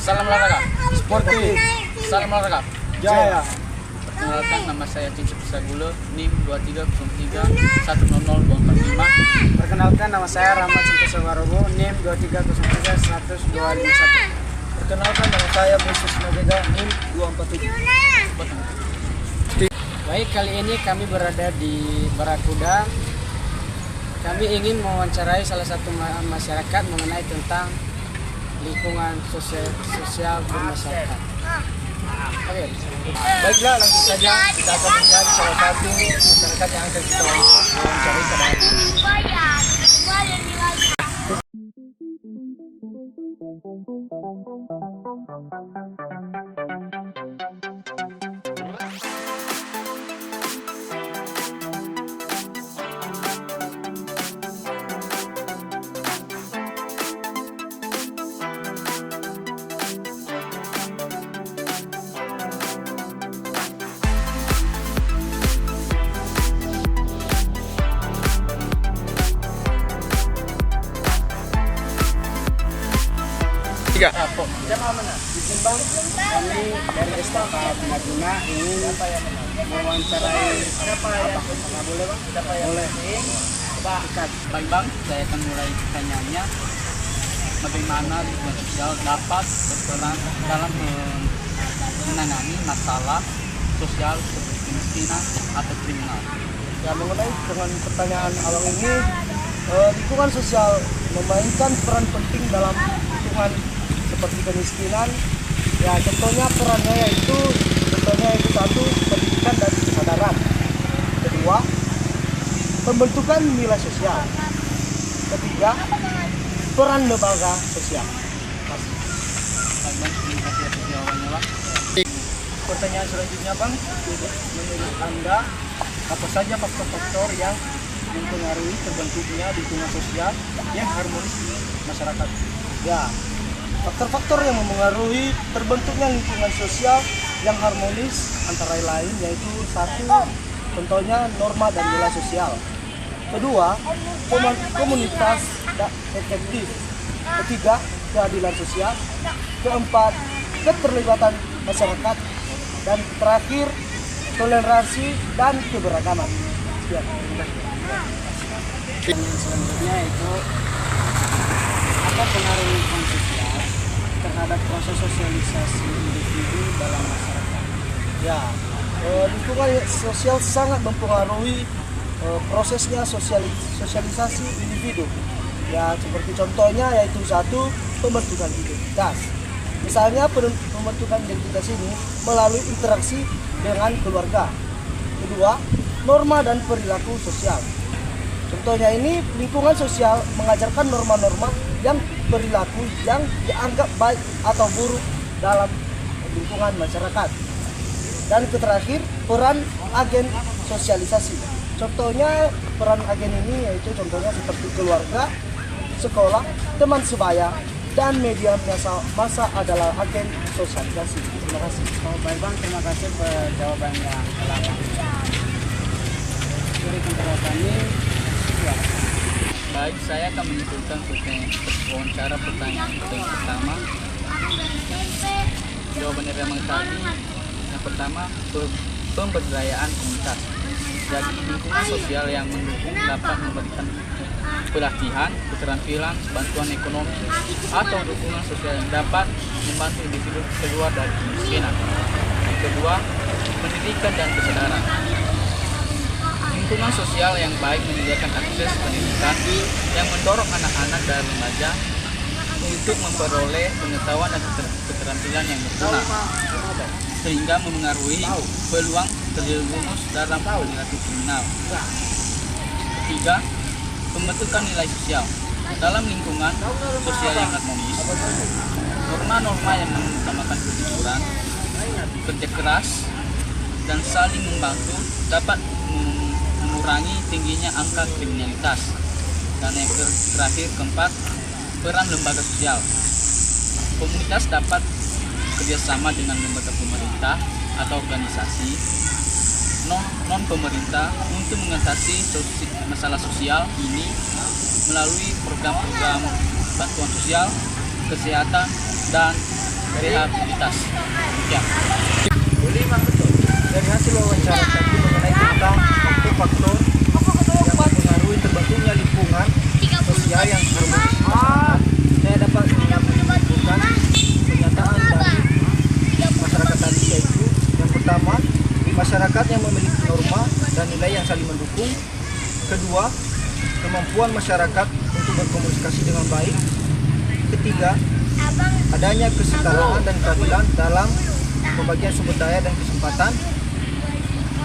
Salam olahraga. Sportif. Salam olahraga. Jaya. Perkenalkan, nama saya Cicip Sagulo, NIM 2303100245. Perkenalkan, nama saya Rahmat Santoso Warobo, NIM 2303100251. Perkenalkan, nama saya Yesus Nagega, NIM 247. Baik, kali ini kami berada di Barakuda. Kami ingin mewawancarai salah satu masyarakat mengenai tentang lingkungan sosial bermasyarakat. Oke, baiklah, langsung saja kita akan mencari salah satu masyarakat yang akan kita wawancarai pada hari ini. Tiga. Siapa mana? Ditimbang kami dari STK Bina ingin mewawancarai siapa yang boleh bang? Siapa yang boleh? Bang, saya akan mulai pertanyaannya. Bagaimana lingkungan sosial dapat berperan dalam menangani masalah sosial seperti kemiskinan atau kriminal? Ya, mengenai dengan pertanyaan awal ini, lingkungan sosial memainkan peran penting dalam lingkungan seperti kemiskinan. Ya, contohnya perannya yaitu satu, pendidikan dan kesadaran. Kedua, pembentukan nilai sosial. Ketiga, peran lembaga sosial. Bang, terima kasih atas jawabannya, Bang. Pertanyaan selanjutnya, Bang, menurut Anda apa saja faktor-faktor yang mempengaruhi terbentuknya lingkungan sosial yang harmonis di masyarakat? Ya, faktor-faktor yang mempengaruhi terbentuknya lingkungan sosial yang harmonis antara lain yaitu satu, contohnya norma dan nilai sosial. Kedua, komunitas efektif. Ketiga, keadilan sosial. Keempat, keterlibatan masyarakat. Dan terakhir, toleransi dan keberagaman. Ya, selanjutnya itu apa pengaruh lingkungan sosial terhadap proses sosialisasi individu dalam masyarakat? Ya, lingkungan sosial sangat mempengaruhi prosesnya sosialisasi individu. Ya, seperti contohnya yaitu satu, pembentukan identitas. Misalnya pembentukan identitas ini melalui interaksi dengan keluarga. Kedua, norma dan perilaku sosial. Contohnya ini lingkungan sosial mengajarkan norma-norma yang perilaku yang dianggap baik atau buruk dalam lingkungan masyarakat. Dan terakhir, peran agen sosialisasi. Contohnya peran agen ini yaitu contohnya seperti keluarga, sekolah, teman sebaya, dan media massa adalah agen sosialisasi. Terima kasih. Baik, Bang, terima kasih jawaban yang telah berikan kepada kami. Ya. Baik, saya akan menyimpulkan wawancara pertanyaan yang pertama. Jawaban dari Bang tadi, yang pertama, pemberdayaan komunitas. Jadi lingkungan sosial yang mendukung dapat memberikan pelatihan, keterampilan, bantuan ekonomi, atau dukungan sosial yang dapat membantu individu keluar dari kemiskinan. Yang kedua, pendidikan dan kesadaran. Lingkungan sosial yang baik menyediakan akses pendidikan yang mendorong anak-anak dan remaja untuk memperoleh pengetahuan dan keterampilan yang berguna, sehingga memengaruhi peluang terjerumus dalam perilaku kriminal. Ketiga, pembentukan nilai sosial dalam lingkungan sosial yang harmonis. Norma-norma yang mengutamakan kejujuran, kerja keras, dan saling membantu dapat mengurangi tingginya angka kriminalitas. Dan yang terakhir, keempat, peran lembaga sosial. Komunitas dapat kerjasama dengan lembaga pemerintah atau organisasi non pemerintah untuk mengatasi masalah sosial ini melalui program-program bantuan sosial, kesehatan, dan rehabilitas. Ya. Dari hasil wawancara tadi mengenai tentang faktor-faktor yang mempengaruhi terbentuknya lingkungan sosial yang harmonis, saya dapat menyimpulkan pernyataan dari masyarakat tadi, yaitu yang pertama, masyarakat yang memiliki norma dan nilai yang saling mendukung. Kedua, kemampuan masyarakat untuk berkomunikasi dengan baik. Ketiga, adanya kesetaraan dan keadilan dalam pembagian sumber daya dan kesempatan.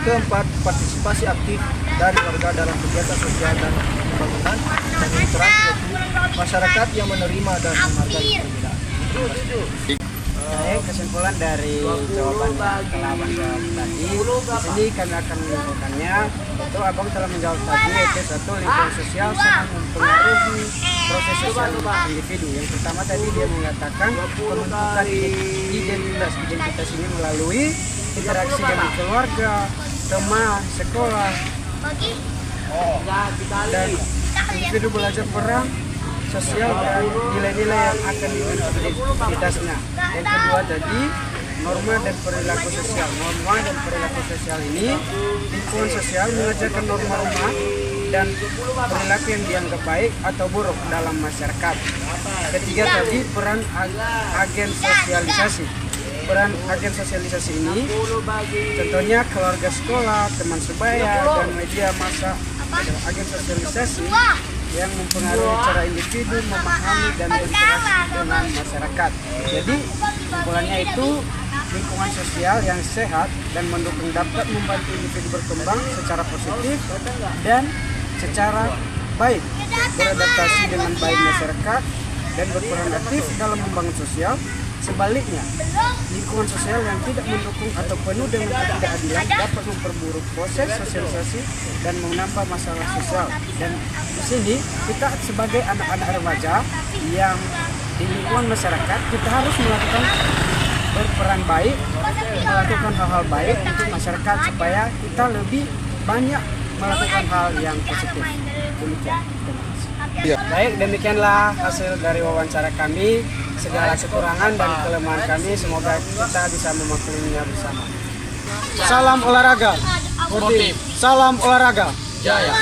Keempat, partisipasi aktif dari warga dalam kegiatan sosial dan pembangunan. Dan yang terakhir, yaitu masyarakat yang menerima dan menghargai perbedaan. Kesimpulan dari jawaban telah Abang jawab tadi, di sini kami akan menyimpulkannya. Itu Abang telah menjawab tadi, yaitu satu, lingkungan sosial sangat mempengaruhi proses sosial individu. Yang pertama tadi dia mengatakan pembentukan identitas ini melalui interaksi dengan keluarga, teman, sekolah, dan individu belajar peran sosial dan nilai-nilai yang akan dibentuk identitasnya. Yang kedua tadi, norma dan perilaku sosial. Norma dan perilaku sosial ini, lingkungan sosial mengajarkan norma-norma dan perilaku yang dianggap baik atau buruk dalam masyarakat. Ketiga tadi, peran agen sosialisasi. Peran agen sosialisasi ini contohnya keluarga, sekolah, teman sebaya, dan media massa. Agen sosialisasi yang mempengaruhi cara individu memahami dan berinteraksi dengan masyarakat. Jadi kesimpulannya itu, lingkungan sosial yang sehat dan mendukung dapat membantu individu berkembang secara positif dan secara baik, beradaptasi dengan baik masyarakat, dan berperan aktif dalam membangun sosial. Sebaliknya, lingkungan sosial yang tidak mendukung atau penuh dengan ketidakadilan dapat memperburuk proses sosialisasi dan menambah masalah sosial. Dan di sini kita sebagai anak-anak remaja yang di lingkungan masyarakat, kita harus melakukan berperan baik, melakukan hal-hal baik untuk masyarakat supaya kita lebih banyak melakukan hal yang positif. Demikian. Baik, demikianlah hasil dari wawancara kami. Segala kekurangan dan kelemahan kami, semoga kita bisa memakluminya bersama. Salam olahraga. Sportif. Salam olahraga. Jaya.